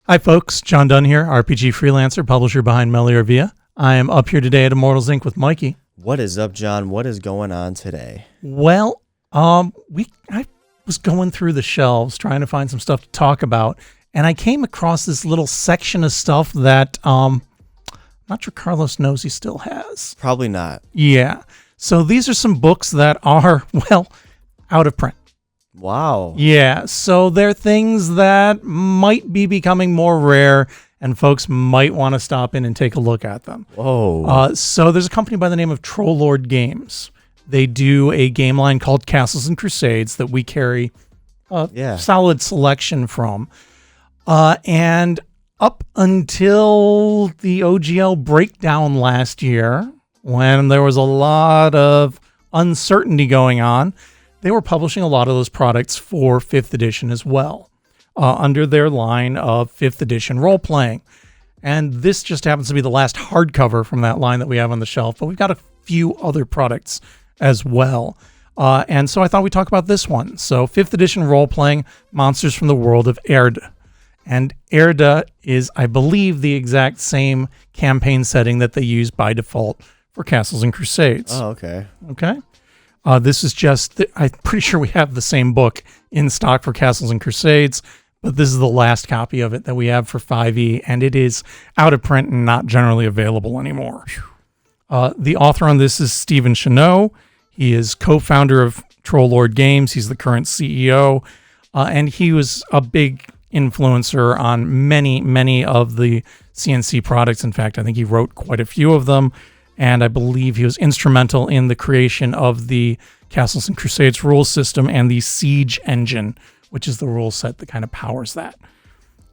Hi folks, John Dunn here, RPG freelancer, publisher behind Aihrde. I am up here today at Immortals Inc. with Mikey. What is up, John? What is going on today? Well, I was going through the shelves trying to find some stuff to talk about, and I came across this little section of stuff that I'm not sure Carlos knows he still has. Probably not. Yeah. So these are some books that are, well, out of print. Wow. Yeah, so they're things that might be becoming more rare, and folks might want to stop in and take a look at them. Whoa. So there's a company by the name of Trollord Games. They do a game line called Castles and Crusades that we carry a solid selection from. And up until the OGL breakdown last year, when there was a lot of uncertainty going on, they were publishing a lot of those products for 5th edition as well, under their line of 5th edition Roleplaying. And this just happens to be the last hardcover from that line that we have on the shelf, but we've got a few other products as well. And so I thought we'd talk about this one. So 5th edition Roleplaying, Monsters from the World of Aihrde. And Aihrde is, I believe, the exact same campaign setting that they use by default for Castles and Crusades. Oh, okay. Okay. This is just, I'm pretty sure we have the same book in stock for Castles and Crusades, but this is the last copy of it that we have for 5e, and it is out of print and not generally available anymore. The author on this is Stephen Cheneau. He is co-founder of Trollord Games. He's the current CEO, and he was a big influencer on many of the CNC products. In fact, I think he wrote quite a few of them. And I believe he was instrumental in the creation of the Castles and Crusades rule system and the Siege engine, which is the rule set that kind of powers that.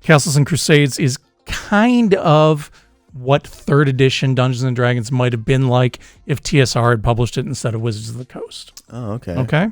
Castles and Crusades is kind of what 3rd edition Dungeons & Dragons might have been like if TSR had published it instead of Wizards of the Coast. Oh, okay. Okay.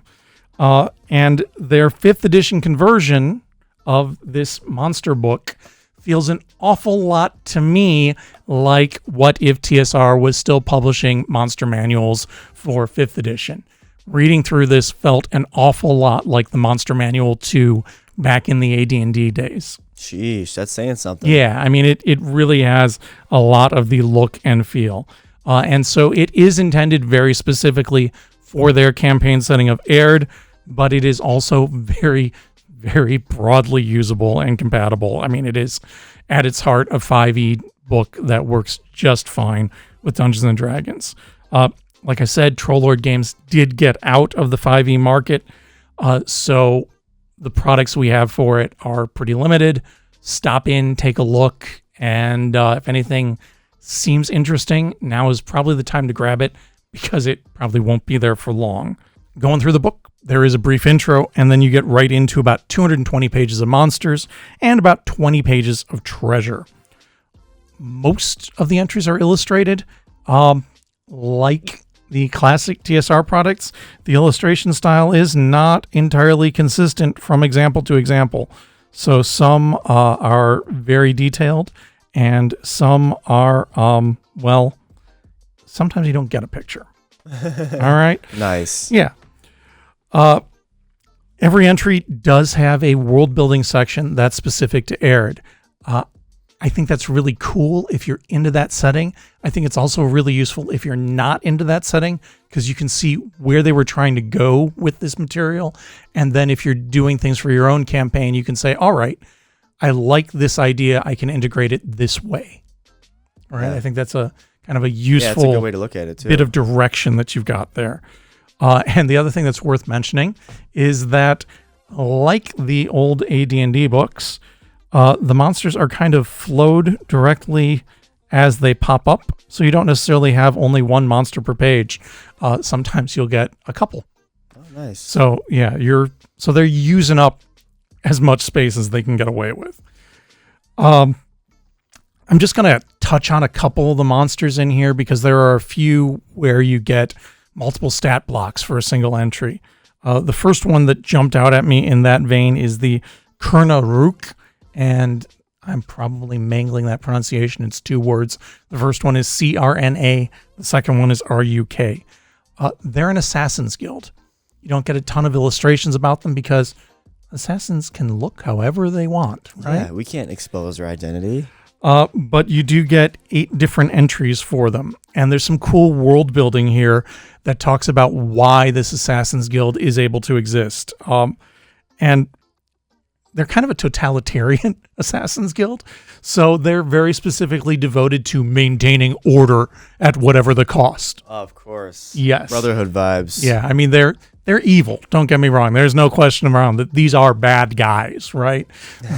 And their 5th edition conversion of this monster book feels an awful lot to me like what if TSR was still publishing monster manuals for 5th edition. Reading through this felt an awful lot like the Monster Manual 2 back in the AD&D days. Sheesh, that's saying something. Yeah, I mean, it really has a lot of the look and feel. And so it is intended very specifically for their campaign setting of Aihrde, but it is also very broadly usable and compatible. I mean, it is at its heart a 5e book that works just fine with Dungeons & Dragons. Like I said, Trollord Games did get out of the 5e market, so the products we have for it are pretty limited. Stop in, take a look, and if anything seems interesting, now is probably the time to grab it because it probably won't be there for long. Going through the book, there is a brief intro, and then you get right into about 220 pages of monsters and about 20 pages of treasure. Most of the entries are illustrated. Like the classic TSR products, the illustration style is not entirely consistent from example to example. So some are very detailed, and some are, well, sometimes you don't get a picture. All right? Nice. Yeah. Every entry does have a world building section that's specific to Aihrde. I think that's really cool if you're into that setting. I think it's also really useful if you're not into that setting because you can see where they were trying to go with this material. And then if you're doing things for your own campaign, you can say, all right, I like this idea. I can integrate it this way. All right. Yeah. I think that's a kind of a useful it's a good way to look at it too. Bit of direction that you've got there. And the other thing that's worth mentioning is that, like the old AD&D books, the monsters are kind of flowed directly as they pop up. So you don't necessarily have only one monster per page. Sometimes you'll get a couple. Oh, nice. So yeah, they're using up as much space as they can get away with. I'm just going to touch on a couple of the monsters in here because there are a few where you get multiple stat blocks for a single entry. The first one that jumped out at me in that vein is the Kurna Rook, and I'm probably mangling that pronunciation. It's 2 words. The first one is CRNA. The second one is RUK. They're an assassin's guild. You don't get a ton of illustrations about them because assassins can look however they want, right? Yeah, we can't expose their identity. But you do get 8 different entries for them. And there's some cool world building here that talks about why this Assassin's Guild is able to exist. And they're kind of a totalitarian Assassin's Guild. So they're very specifically devoted to maintaining order at whatever the cost. Of course. Yes. Brotherhood vibes. Yeah, I mean, they're evil. Don't get me wrong. There's no question around that these are bad guys, right?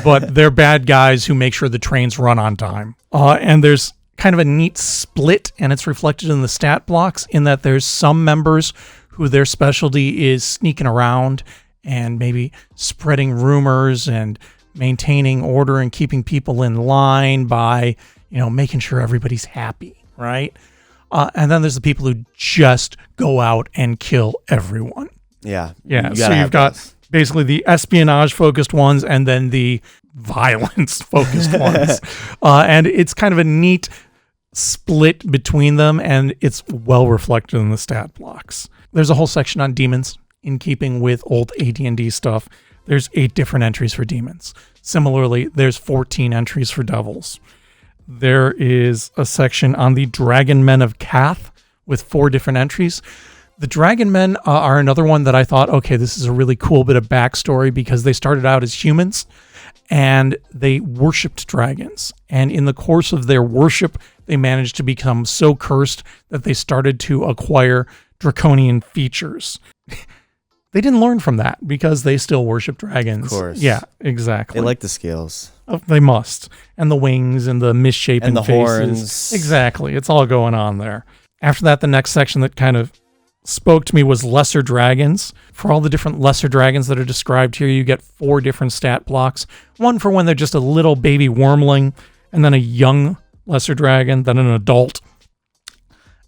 But they're bad guys who make sure the trains run on time. And there's kind of a neat split, and it's reflected in the stat blocks in that there's some members who their specialty is sneaking around and maybe spreading rumors and maintaining order and keeping people in line by, making sure everybody's happy, right? And then there's the people who just go out and kill everyone. Yeah. Yeah. So you've got basically the espionage-focused ones and then the violence-focused ones. And it's kind of a neat split between them, and it's well reflected in the stat blocks. There's a whole section on demons in keeping with old AD&D stuff. There's 8 different entries for demons. Similarly, there's 14 entries for devils. There is a section on the Dragon Men of Kath with 4 different entries. The Dragon Men are another one that I thought, okay, this is a really cool bit of backstory because they started out as humans and they worshipped dragons. And in the course of their worship, they managed to become so cursed that they started to acquire draconian features. They didn't learn from that because they still worship dragons. Of course. Yeah, exactly. They like the scales. Oh, they must. And the wings and the misshapen and the faces. horns. Exactly. It's all going on there. After that, the next section that kind of spoke to me was lesser dragons. For all the different lesser dragons that are described here, you get 4 different stat blocks. One for when they're just a little baby wormling, and then a young lesser dragon, then an adult,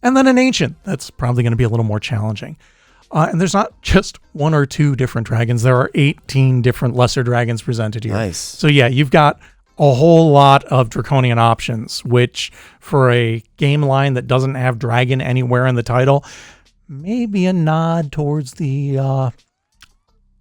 and then an ancient. That's probably going to be a little more challenging. And there's not just 1 or 2 different dragons. There are 18 different lesser dragons presented here. Nice. So yeah, you've got a whole lot of draconian options, which for a game line that doesn't have dragon anywhere in the title, maybe a nod towards the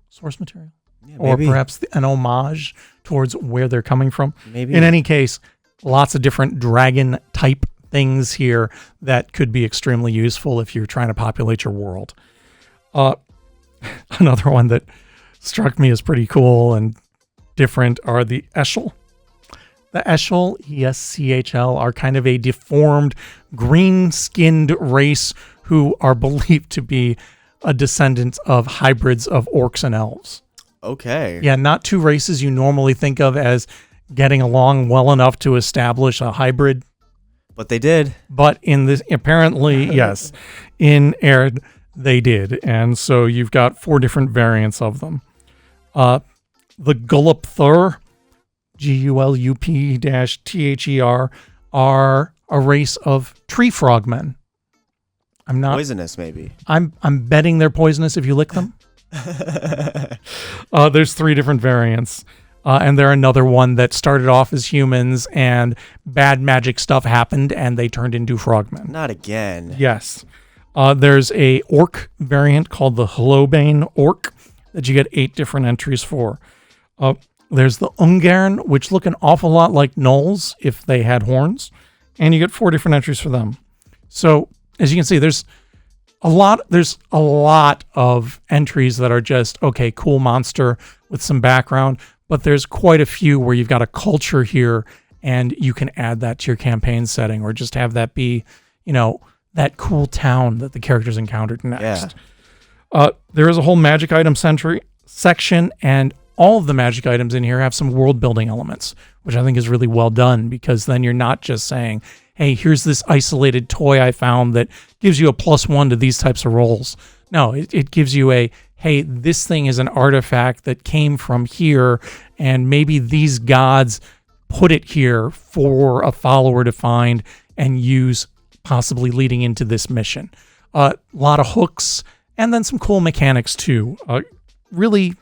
source material. Yeah, or perhaps an homage towards where they're coming from. Maybe. In any case, lots of different dragon type things here that could be extremely useful if you're trying to populate your world. Another one that struck me as pretty cool and different are the Eschel. The Eschel, ESCHL, are kind of a deformed, green-skinned race who are believed to be a descendant of hybrids of orcs and elves. Okay. Yeah, not 2 races you normally think of as getting along well enough to establish a hybrid. But they did. But in this, apparently, yes, in Aihrde, they did. And so you've got 4 different variants of them. The Gulupthur, Gulp-Ther, are a race of tree frogmen. I'm not poisonous, maybe. I'm betting they're poisonous if you lick them. There's 3 different variants. And they're another one that started off as humans and bad magic stuff happened and they turned into frogmen. Not again. Yes. There's a orc variant called the Hlobane orc that you get 8 different entries for. There's the Ungern, which look an awful lot like gnolls if they had horns, and you get 4 different entries for them. So as you can see, there's a lot of entries that are just, okay, cool monster with some background, but there's quite a few where you've got a culture here and you can add that to your campaign setting or just have that be, that cool town that the characters encountered next. Yeah. There is a whole magic item section, and all of the magic items in here have some world building elements, which I think is really well done because then you're not just saying, hey, here's this isolated toy I found that gives you a +1 to these types of rolls. No, it gives you a, hey, this thing is an artifact that came from here, and maybe these gods put it here for a follower to find and use, possibly leading into this mission. A lot of hooks, and then some cool mechanics too. Really,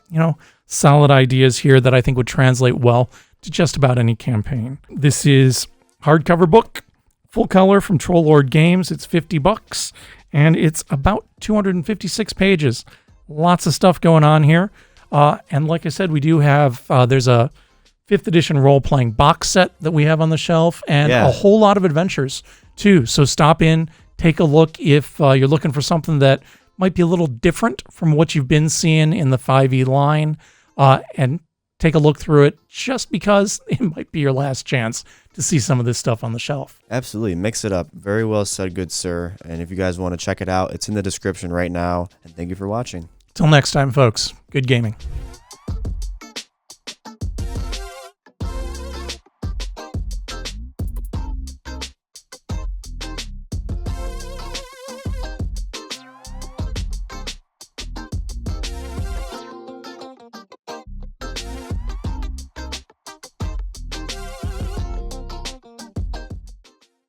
solid ideas here that I think would translate well to just about any campaign. This is hardcover book, full color from Troll Lord Games. It's $50, and it's about 256 pages. Lots of stuff going on here. And like I said, we do have, there's a 5th edition role-playing box set that we have on the shelf, and a whole lot of adventures too. So stop in, take a look if you're looking for something that might be a little different from what you've been seeing in the 5e line, and take a look through it just because it might be your last chance to see some of this stuff on the shelf. Absolutely. Mix it up. Very well said, good sir. And if you guys want to check it out, it's in the description right now. And thank you for watching. Till next time, folks. Good gaming.